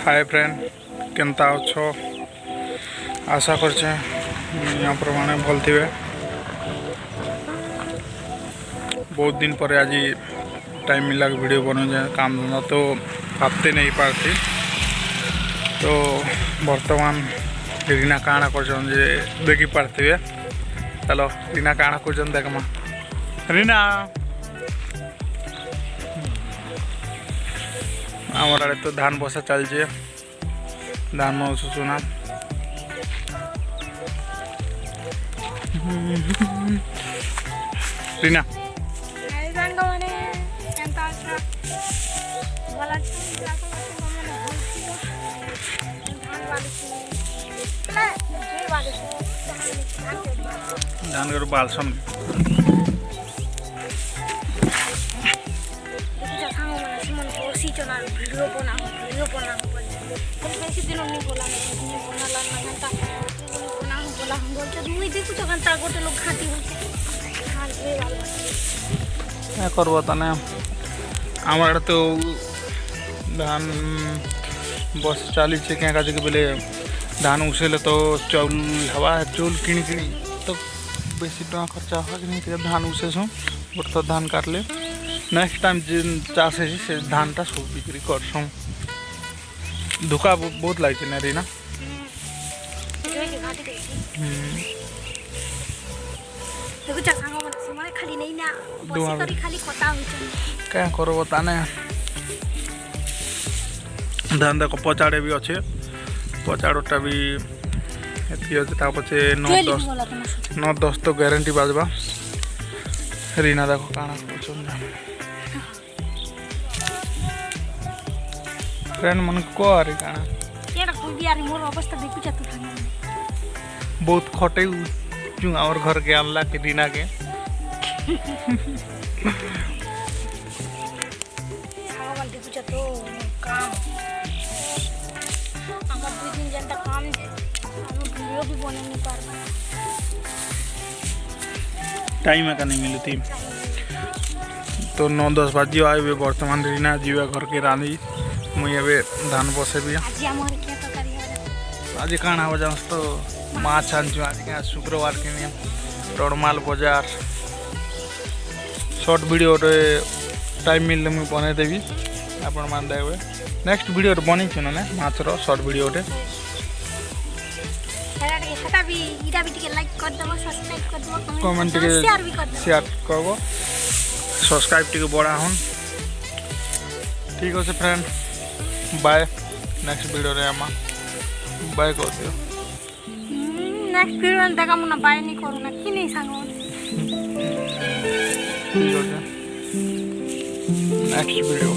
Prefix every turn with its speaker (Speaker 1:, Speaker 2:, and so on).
Speaker 1: Hi friend, केनता अच्छो? आशा करछे यहाँ प्रमाणे भल थे। बहुत दिन पर आज टाइम मिला वीडियो बनो जाए, काम धंधा तो भापते नहीं पारती। तो वर्तमान रीना काଣା कर देखी पार्थे। चलो रीना काଣା कर देखमा। रीना आमर आड़े तो धान बसा चलছে, धान में सुना रीना धान कर बालसन करब तने आमर तो धान बस चली क्या काज बोले धान उसेले तो चाउल हवा चाउल किणी तो बेसी टका खर्चा हुआ कि धान उसेसु गोटे तो धान काटले नेक्स्ट टाइम जिन चाष है धानटा सब बिक्री करसुँ। धोखा बहुत लगे ना रीना। क्या करब ताने धान देख पचाड़े भी अच्छे, पचाड़टा भी अच्छे पचे 9-10 तो ग्यारंटी बाजबा। रीना देखो काना फ्रेंड मन को काना बहुत खटे और घर के आनला के रीना के टाइम का नहीं मिलती तो 9-10 बाजी आए वर्तमान रीना जीवा घर के रांधी मुझे धान बसे भी आज काण हो जाऊँ तो माछ आनचु आज क्या शुक्रवार के रोडमाल बाजार शॉर्ट वीडियो टाइम मिलले मुझे बनईदेवी आपण मान देवे। नेक्स्ट वीडियो बनी ना माछर शॉर्ट वीडियो कमेंट शेयर करब सब्सक्राइब टी बढ़ा हन। ठीक अच्छे फ्रेंड, बाय। नेक्स्ट वीडियो रे आमा बाय कर दियो।
Speaker 2: नेक्स्ट वीडियो देखा मुना बाय नहीं करू ना कि नहीं सांगो।
Speaker 1: ठीक है नेक्स्ट वीडियो।